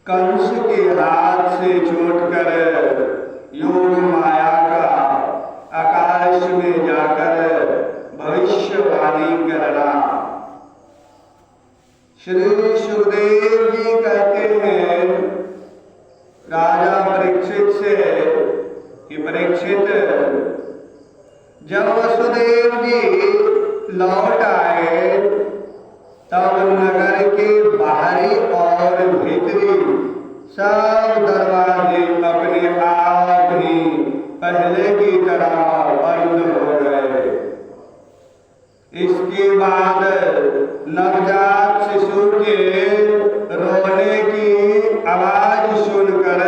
कंस के हाथ से छूटकर योग माया का आकाश में जाकर भविष्यवाणी करना। श्री सुखदेव जी कहते हैं राजा परीक्षित से कि परीक्षित, जब वसुदेव जी लौट आए तब नगर के बाहरी और भीतरी सब दरवाजे अपने आप ही पहले की तरह बंद हो गए। इसके बाद नवजात शिशु के रोने की आवाज सुनकर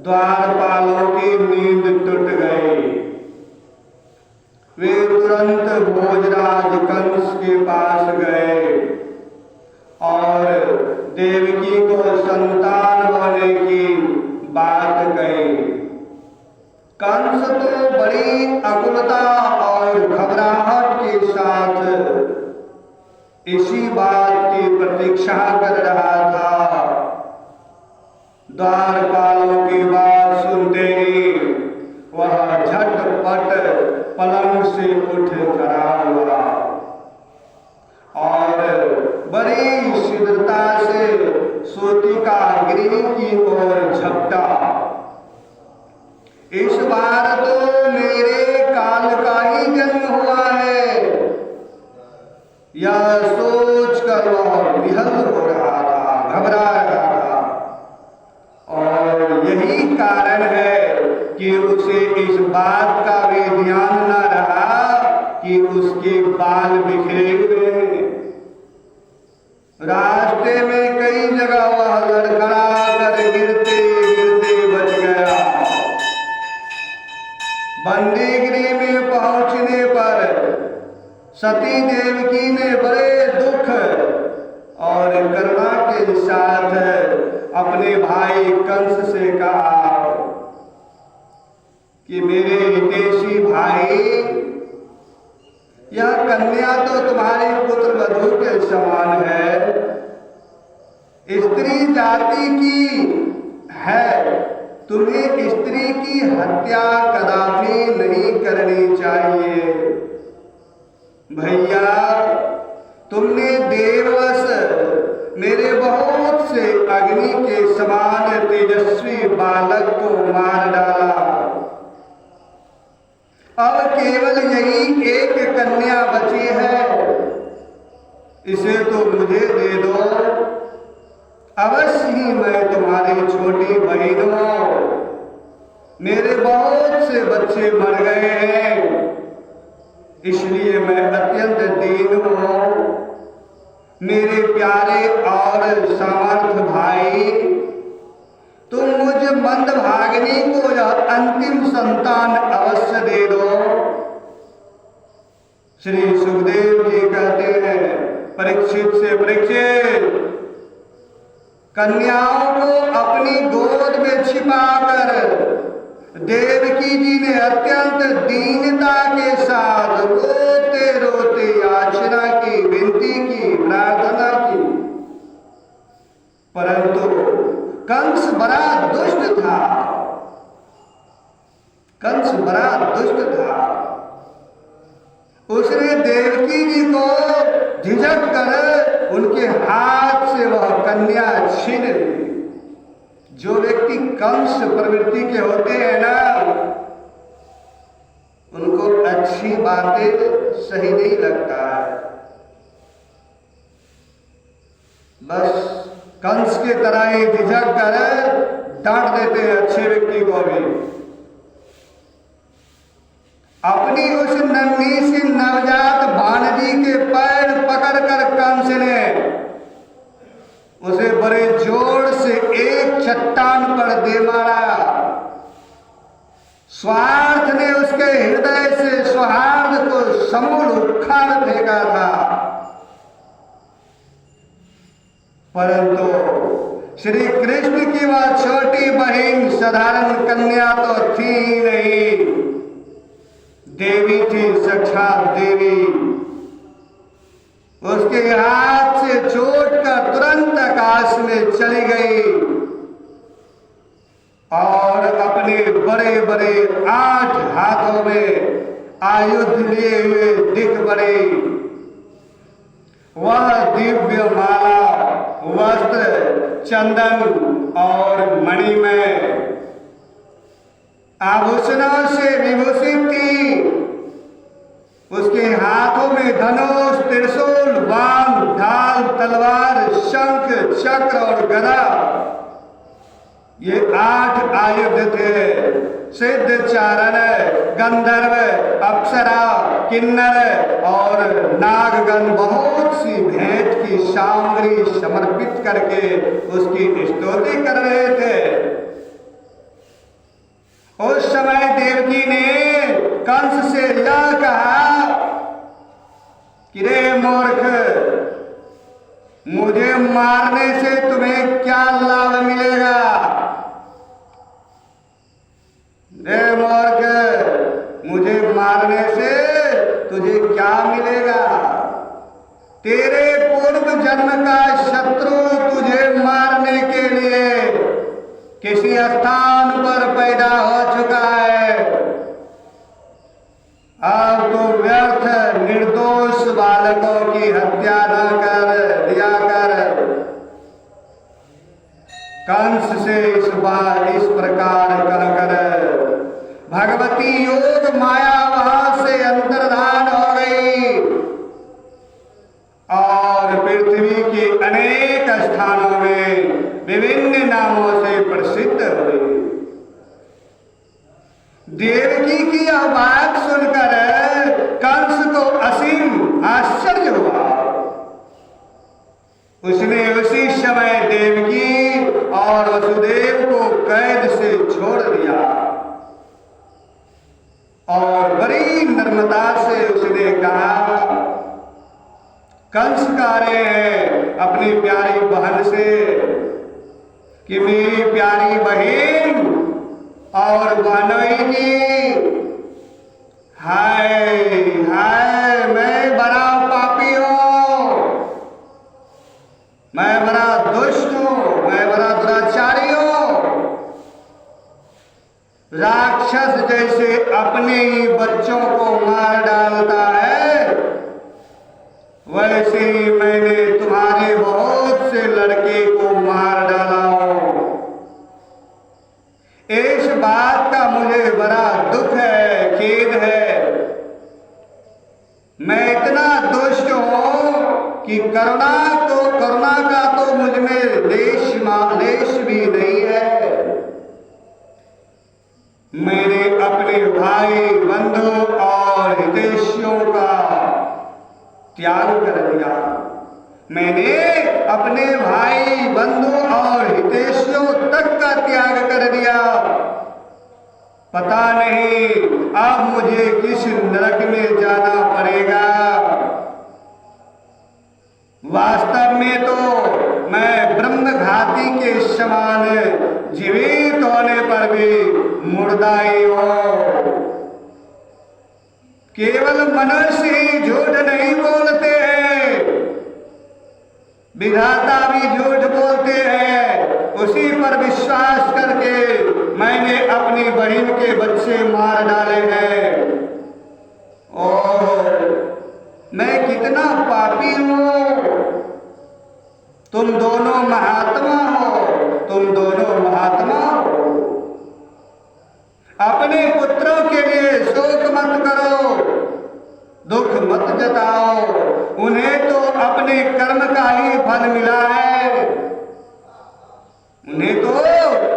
द्वारपालों की नींद टूट गई। वे तुरंत भोजराज कंस के पास गए और देवकी को संतान होने की बात कही। कंस तो बड़ी आकुलता और घबराहट के साथ इसी बात की प्रतीक्षा कर रहा था। द्वारपालों की बात सुनते ही वह झटपट पलंग से उठ खड़ा हुआ और बड़ी शीघ्रता से सूतिका गृह की ओर झपटा। इस बार तो मेरे काल का ही जन्म हुआ है, यह सोच कर वह विहल हो रहा था, घबरा रहा था। और यही कारण है कि उसे इस बात का भी ध्यान न रहा कि उसके बाल बिखरे हुए हैं। रास्ते में कई जगह वह लड़खड़ा कर गिरते गिरते बच गया। बंदीगृह में पहुंचने पर सती देवकी ने बड़े दुख और करुणा के साथ अपने भाई कंस से कहा कि मेरे हितैषी भाई, यह कन्या तो तुम्हारे पुत्र वधू के समान है, स्त्री जाति की है, तुम्हें स्त्री की हत्या कदापि नहीं करनी चाहिए। भैया, तुमने देववश मेरे बहुत से अग्नि के समान तेजस्वी बालक को मार डाला। अब केवल यही एक कन्या बची है, इसे तो मुझे दे दो। अवश्य ही मैं तुम्हारी छोटी बहन हूं। मेरे बहुत से बच्चे मर गए हैं, इसलिए मैं अत्यंत दीन हूं। मेरे प्यारे और समर्थ भाई, तुम मुझ मंदभागिनी को यह अंतिम संतान अवश्य दे दो। श्री सुखदेव जी कहते हैं परीक्षित से, परीक्षित, कन्याओं को अपनी गोद में छिपाकर देवकी जी ने अत्यंत दीनता के साथ रोते रोते याचना की, विनती की, प्रार्थना की। परंतु कंस बड़ा दुष्ट था। कंस बड़ा दुष्ट था। उसने देवकी जी को झिझक कर उनके हाथ से वह कन्या छीन ली। जो व्यक्ति कंस प्रवृत्ति के होते हैं ना, उनको अच्छी बातें सही नहीं लगता है। बस कंस के तरह ही झिझक कर डांट देते हैं अच्छे व्यक्ति को भी। अपनी उस नन्ही सी नवजात भानजी के पैर पकड़कर कंस ने उसे बड़े जोर से एक चट्टान पर दे मारा। स्वार्थ ने उसके हृदय से सौहार्द को समूल उखाड़ फेंका था। परंतु श्री कृष्ण की वह छोटी बहन साधारण कन्या तो थी ही नहीं, देवी थी, साक्षात देवी। उसके हाथ से छूटकर तुरंत आकाश में चली गई और अपने बड़े बड़े 8 हाथों में आयुध लिए हुए दिख पड़ी। वह दिव्य माला, वस्त्र, चंदन और मणिमय आभूषणों से विभूषित थी। उसके हाथों में धनुष, त्रिशूल, बाण, ढाल, तलवार, शंख, चक्र और गदा, ये 8 आयुध थे। सिद्ध, चारण, गंधर्व, अप्सरा, किन्नर और नागगण बहुत सी भेंट की सामग्री समर्पित करके उसकी स्तुति कर रहे थे। उस समय देवकी ने कंस से यह कहा कि रे मूर्ख, मुझे मारने से तुम्हें क्या लाभ मिलेगा? रे मूर्ख, मुझे मारने से तुझे क्या मिलेगा? तेरे पूर्व जन्म का शत्रु तुझे मारने के लिए किसी स्थान पर पैदा हो चुका है। अब तो व्यर्थ निर्दोष बालकों की हत्या न कर दिया कर। कंस से इस प्रकार कहकर भगवती योग माया वहां से अंतर्धान हो गई और पृथ्वी के अनेक स्थानों में विभिन्न नामों से प्रसिद्ध हुई। देवकी की यह बात सुनकर कंस को असीम आश्चर्य हुआ। उसने उसी समय देवकी और वसुदेव को कैद से छोड़ दिया और बड़ी नम्रता से उसने कहा, कंस कह रहे हैं अपनी प्यारी बहन से कि मेरी प्यारी बहन और वानोई जी, हाय हाय, मैं बड़ा पापी हूं, मैं बड़ा दुष्ट हूं, मैं बड़ा दुराचारी हूं। राक्षस जैसे अपने ही बच्चों को मार डालता है, वैसे ही मैंने तुम्हारे बहुत से लड़के को मार डाला हूं। इस बात का मुझे बड़ा दुख है, खेद है। मैं इतना दुष्ट हूं कि करुणा का तो मुझ में लेश भी नहीं है। मैंने अपने भाई, बंधु और हितैषियों का त्याग कर दिया। मैंने अपने भाई, बंधु और हितैषियों तक का त्याग कर दिया। पता नहीं अब मुझे किस नरक में जाना पड़ेगा। वास्तव में तो मैं ब्रह्मघाती के समान जीवित होने पर भी मुर्दा ही हूं। केवल मनुष्य ही झूठ नहीं बोलते हैं, विधाता भी झूठ बोलते हैं। उसी पर विश्वास करके मैंने अपनी बहन के बच्चे मार डाले हैं। ओह, मैं कितना पापी हूं। तुम दोनों महात्मा हो, तुम दोनों महात्मा हो। अपने पुत्रों के लिए शोक मत करो, दुख मत जताओ। उन्हें तो अपने कर्म का ही फल मिला है। उन्हें तो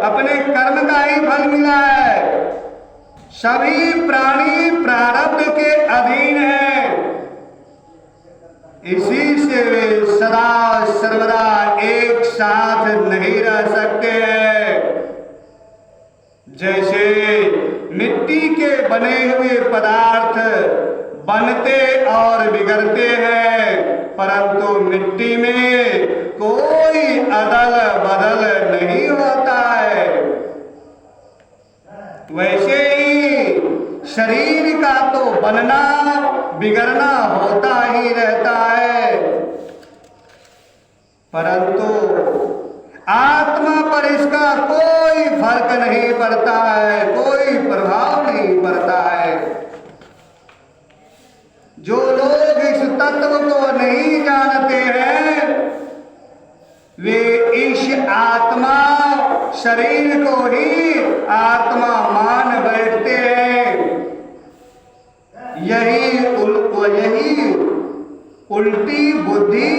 अपने कर्म का ही फल मिला है। सभी प्राणी प्रारब्ध के अधीन हैं। इसी से वे सदा सर्वदा एक साथ नहीं रह सकते हैं। जैसे मिट्टी के बने हुए पदार्थ बनते और बिगड़ते हैं, परंतु मिट्टी में कोई अदल बदल नहीं होता है। वैसे ही शरीर का तो बनना बिगड़ना होता ही रहता है। परंतु आत्मा पर इसका कोई फर्क नहीं पड़ता है, कोई प्रभाव नहीं पड़ता है। जो लोग इस तत्व को नहीं जानते हैं वे इस आत्मा शरीर को ही आत्मा मान बैठते हैं। यही उल्टी बुद्धि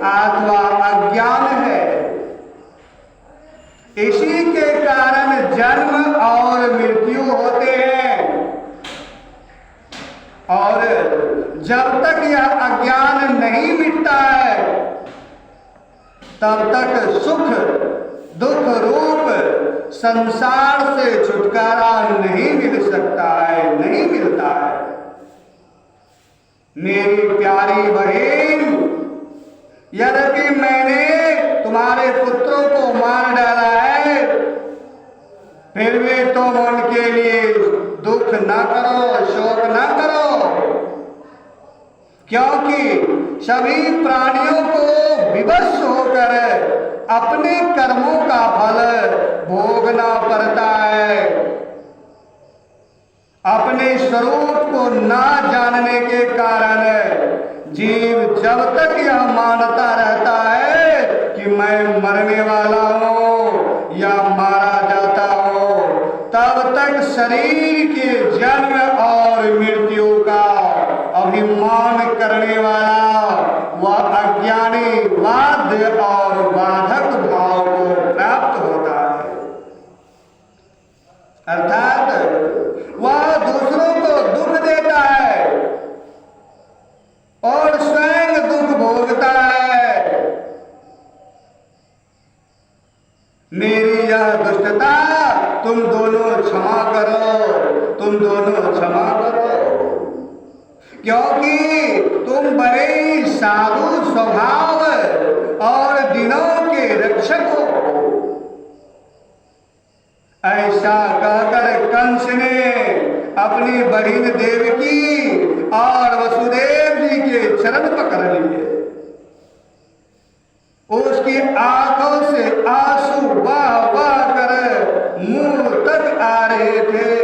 अथवा अज्ञान है। इसी के कारण जन्म और मृत्यु होते हैं। और जब तक यह अज्ञान नहीं मिटता है तब तक सुख दुख रूप संसार से छुटकारा नहीं मिल सकता है, नहीं मिलता है। मेरी प्यारी बहन, यद्यपि मैंने तुम्हारे पुत्रों को मार डाला है, फिर भी तुम उनके लिए दुख ना करो, शोक ना करो, क्योंकि सभी प्राणियों को विवश होकर अपने कर्मों का फल भोगना पड़ता है। अपने स्वरूप को ना जानने के कारण जीव जब तक यह मानता रहता है कि मैं मरने वाला हूं या मारा जाता हूं, तब तक शरीर के जन्म और मृत्यु का अभिमान करने वाला वह अज्ञानी बाध्य और बाधक भाव को प्राप्त होता है। अर्थात वह दूसरों को दुख देता है और स्वयं दुख भोगता है। मेरी यह दुष्टता तुम दोनों क्षमा करो, तुम दोनों क्षमा करो, क्योंकि तुम बड़े साधु स्वभाव और दिनों के रक्षक हो। ऐसा कहकर कंस ने अपनी बहिन देवकी और वसुदेव जी के चरण पकड़ लिए। उसकी आंखों से आंसू बह बह कर मुंह तक आ रहे थे।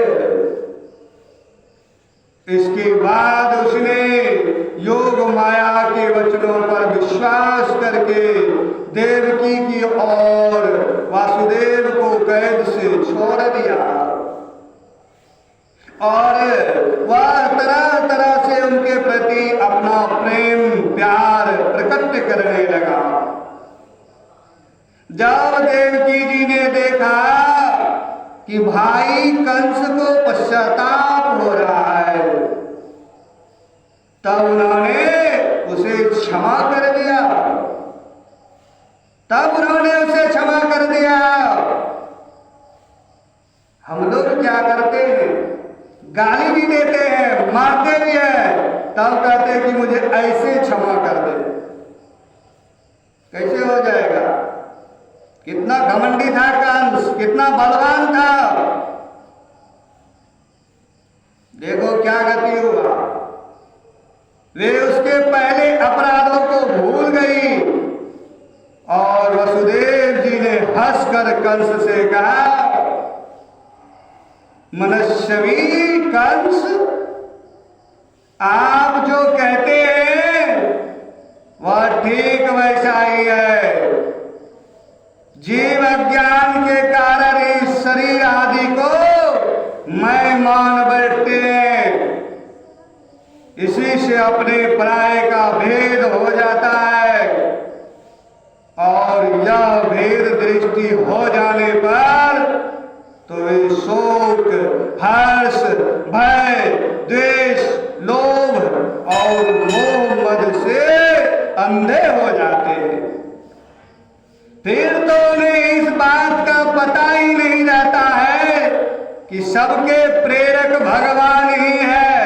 इसके बाद उसने योग माया के वचनों पर विश्वास करके देवकी की और वासुदेव को कैद से छोड़ दिया और वह तरह तरह से उनके प्रति अपना प्रेम प्यार प्रकट करने लगा। जब देवकी जी ने देखा कि भाई कंस को पश्चाताप हो रहा है, तब उन्होंने उसे क्षमा कर दिया, तब उन्होंने उसे क्षमा कर दिया। हम लोग क्या करते हैं, गाली भी देते हैं, मारते भी हैं, तब कहते हैं कि मुझे ऐसे क्षमा कर दे। कैसे हो जाएगा? कितना घमंडी था कंस, कितना बलवान था। देखो क्या गति हुआ। वे उसके पहले अपराधों को भूल गई और वसुदेव जी ने हंसकर कंस से कहा, मनस्वी कंस, आप जो कहते हैं वह ठीक वैसा ही है। जीव अज्ञान के कारण इस शरीर आदि को मैं मान बैठते हैं, इसी से अपने पराये का भेद हो जाता है और यह भेद दृष्टि हो जाने पर तो वे शोक, हर्ष, भय, द्वेष, लोभ और मोह मद से अंधे हो जाते हैं। फिर तो उन्हें इस बात का पता ही नहीं रहता है कि सबके प्रेरक भगवान ही है।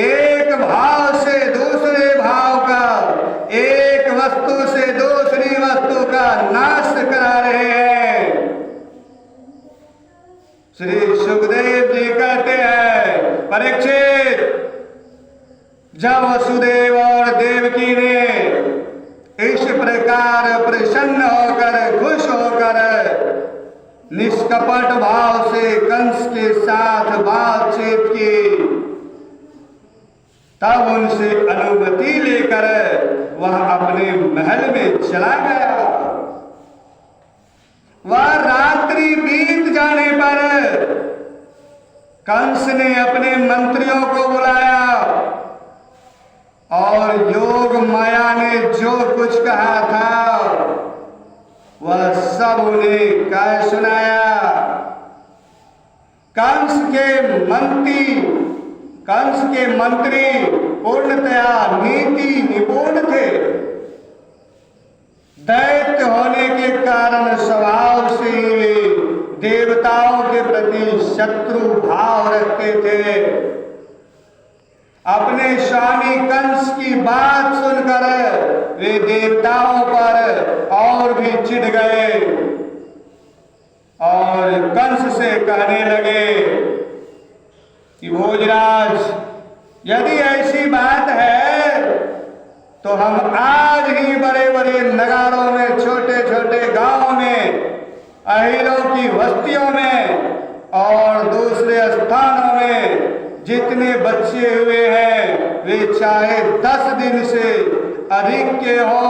एक भाव से दूसरे भाव का, एक वस्तु से दूसरी वस्तु का नाश करा रहे हैं। श्री सुखदेव जी कहते हैं, परीक्षित, जब वसुदेव और देवकी ने होकर, खुश होकर निष्कपट भाव से कंस के साथ बातचीत की। तब उनसे अनुमति लेकर वह अपने महल में चला गया। वह रात्रि बीत जाने पर कंस ने अपने मंत्रियों को बुलाया और योग माया ने जो कुछ कहा था वह सब उन्हें कह सुनाया। कंस के मंत्री पूर्णतया नीति निपुण थे। दैत्य होने के कारण स्वभाव से ही देवताओं के प्रति शत्रु भाव रखते थे। अपने स्वामी कंस की बात सुनकर वे देवताओं पर और भी चिढ़ गए और कंस से कहने लगे कि भोजराज, यदि ऐसी बात है तो हम आज ही बड़े बड़े नगरों में, छोटे छोटे गांवों में, अहीरों की बस्तियों में और दूसरे स्थानों में जितने बच्चे हुए हैं वे चाहे 10 दिन से अधिक के हो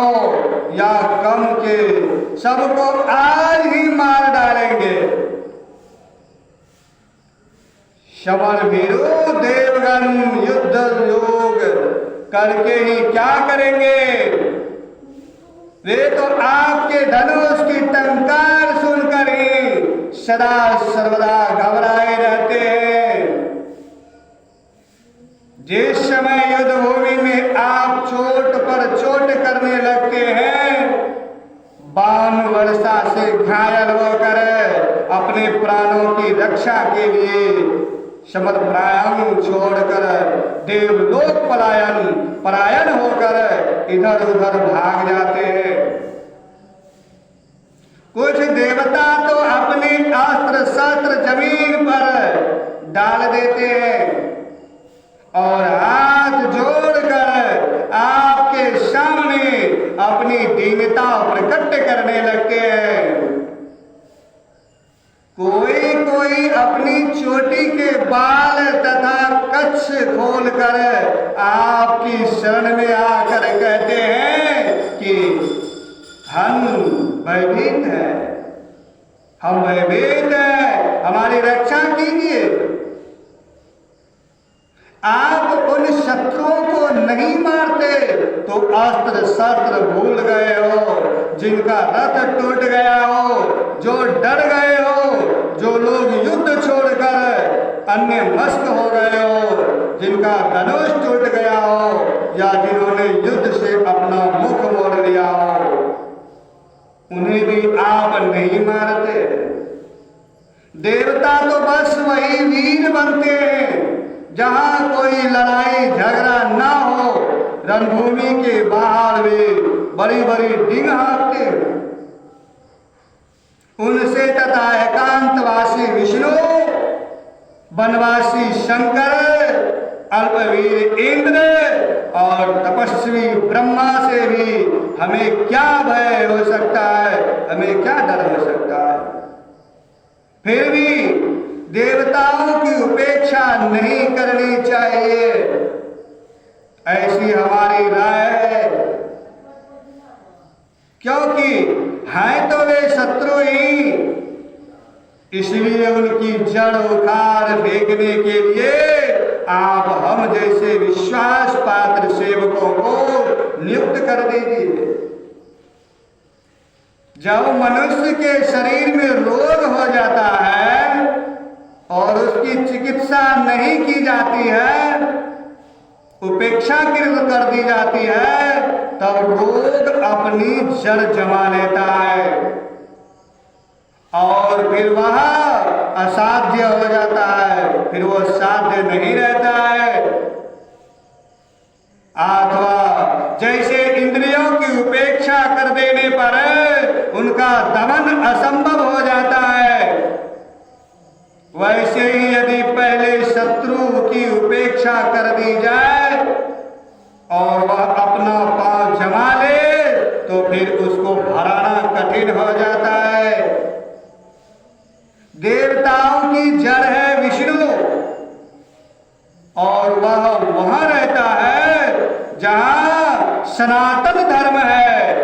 या कम के, सबको आज ही मार डालेंगे। शमर भीरु देवगण युद्ध योग करके ही क्या करेंगे? वे तो आपके धनुष की टंकार सुनकर ही सदा सर्वदा घबराए रहते हैं। जिस समय युद्ध भूमि में आप चोट पर चोट करने लगते हैं, बाण वर्षा से घायल होकर अपने प्राणों की रक्षा के लिए समर प्रायण छोड़कर देवलोक पलायन होकर इधर उधर भाग जाते हैं। कुछ देवता तो अपने अस्त्र शस्त्र जमीन पर डाल देते हैं और हाथ जोड़कर आपके सामने अपनी दीनता प्रकट करने लगते हैं। कोई अपनी चोटी के बाल तथा कच्छ खोलकर आपकी शरण में आकर कहते हैं कि हम भयभीत हैं, हम भयभीत हैं, हमारी रक्षा कीजिए। आप उन शत्रुओं को नहीं मारते तो अस्त्र शस्त्र भूल गए हो, जिनका रथ टूट गया हो, जो डर गए हो, जो लोग युद्ध छोड़कर अन्य मस्त हो गए हो, जिनका धनुष टूट गया हो या जिन्होंने युद्ध से अपना मुख मोड़ लिया हो, उन्हें भी आप नहीं मारते। देवता तो बस वही वीर बनते हैं जहां कोई लड़ाई झगड़ा ना हो, रणभूमि के बाहर वे बड़ी बड़ी डिंग हाँकते हैं। उनसे तथा एकांतवासी विष्णु, वनवासी शंकर, अल्पवीर इंद्र और तपस्वी ब्रह्मा से भी हमें क्या भय हो सकता है, हमें क्या डर हो सकता है। फिर भी देवताओं की उपेक्षा नहीं करनी चाहिए, ऐसी हमारी राय है। क्योंकि हैं तो वे शत्रु ही, इसलिए उनकी जड़ उखाड़ फेंकने के लिए आप हम जैसे विश्वास पात्र सेवकों को नियुक्त कर दीजिए। जब मनुष्य के शरीर में रोग हो जाता है और उसकी चिकित्सा नहीं की जाती है, उपेक्षाकृत कर दी जाती है, तब रोग अपनी जड़ जमा लेता है और फिर वह असाध्य हो जाता है, फिर वो साध्य नहीं रहता है। अथवा जैसे इंद्रियों की उपेक्षा कर देने पर उनका दमन असंभव हो जाता है, वैसे ही यदि पहले शत्रु की उपेक्षा कर दी जाए और वह अपना पांव जमा ले तो फिर उसको हराना कठिन हो हो जाता है। देवताओं की जड़ है विष्णु और वह वहां रहता है जहां सनातन धर्म है।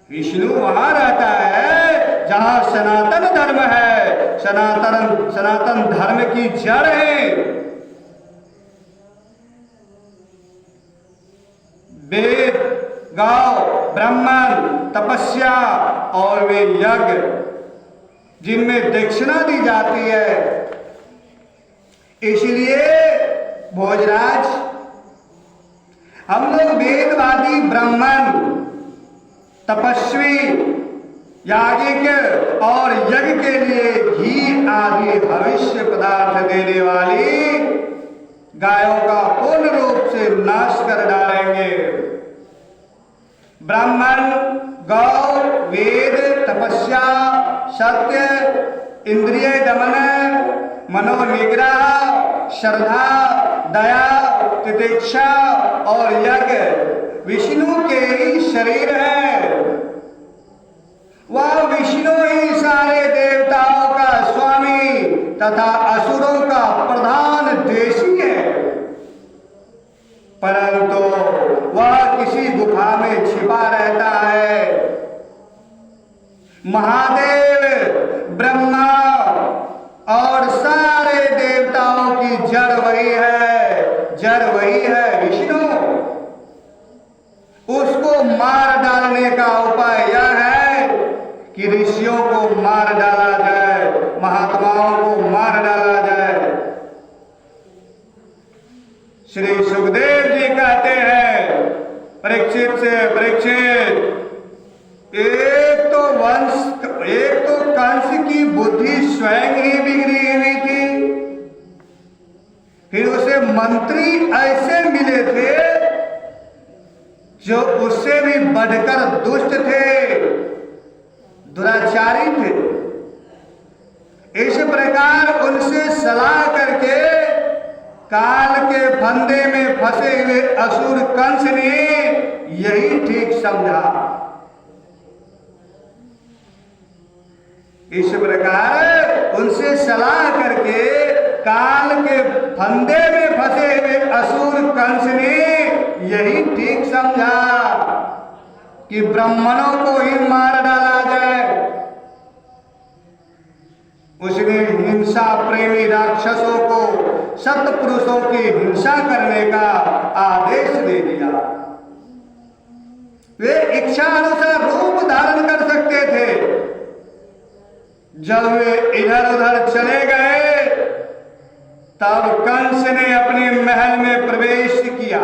विष्णु वहां रहता है जहां सनातन धर्म है। सनातन धर्म की जड़ है। वेद, गौ, ब्राह्मण, तपस्या और वे यज्ञ जिनमें दक्षिणा दी जाती है। इसलिए भोजराज, हम लोग वेदवादी, ब्राह्मण, तपस्वी, याज्ञिक और यज्ञ के लिए घी आदि भविष्य पदार्थ देने वाली गायों का पूर्ण रूप से नाश कर डालेंगे। ब्राह्मण, गौ, वेद, तपस्या, सत्य, इंद्रिय दमन, मनोनिग्रह, श्रद्धा, दया, तितिक्षा और यज्ञ विष्णु के ही शरीर है। वह विष्णु ही सारे देवताओं का स्वामी तथा असुरों का प्रधान द्वेषी है। परंतु वह किसी गुफा में छिपा रहता है। महादेव, ब्रह्मा और सारे देवताओं की जड़ वही है, जड़ वही है विष्णु। उसको मार डालने का उपाय यह है कि ऋषियों को मार डाला जाए, महात्माओं को मार डाला जाए। श्री सुखदेव जी कहते हैं परीक्षित से, परीक्षित, एक तो कंस की बुद्धि स्वयं ही बिगड़ी हुई थी, फिर उसे मंत्री ऐसे मिले थे जो उससे भी बढ़कर दुष्ट थे, दुराचारी थे। इस प्रकार उनसे सलाह करके काल के फंदे में फंसे हुए असुर कंस ने यही ठीक समझा। इस प्रकार उनसे सलाह करके काल के फंदे में फंसे हुए असुर कंस ने यही ठीक समझा कि ब्राह्मणों को ही मार डाला जाए। उसने हिंसा प्रेमी राक्षसों को सत्पुरुषों की हिंसा करने का आदेश दे दिया। वे इच्छा अनुसार रूप धारण कर सकते थे। जब वे इधर उधर चले गए तब कंस ने अपने महल में प्रवेश किया।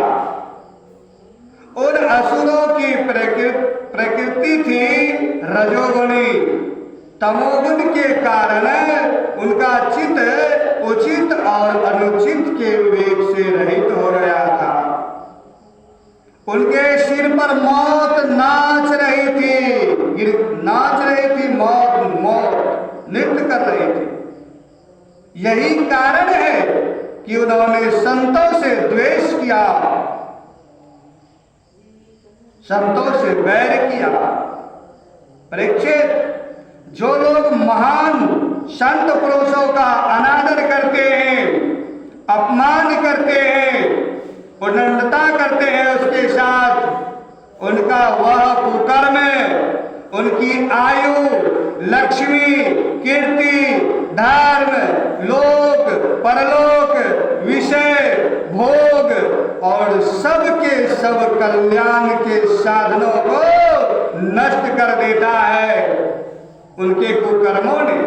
उन असुरों की प्रकृति थी रजोगुणी। तमोगुण के कारण उनका चित्त उचित और अनुचित के विवेक से रहित हो गया था। उनके सिर पर मौत नाच रही थी, मौत नृत्य कर रही थी। यही कारण है कि उन्होंने संतों से द्वेष किया, संतों से वैर किया। परीक्षित, जो लोग महान संत पुरुषों का अनादर करते हैं, अपमान करते हैं, उन्नतता करते हैं, उसके साथ उनका वह कुकर्म, उनकी आयु, लक्ष्मी, कीर्ति, धर्म, लोक, परलोक, विषय, भोग और सबके सब कल्याण के साधनों को नष्ट कर देता है उनके कुकर्मों ने।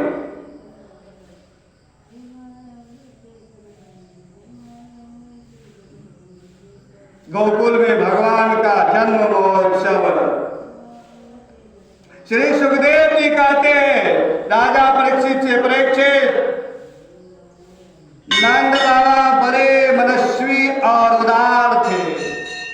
गोकुल में भगवान का जन्म महोत्सव। श्री सुखदेव जी कहते हैं राजा परीक्षित से, परीक्षित,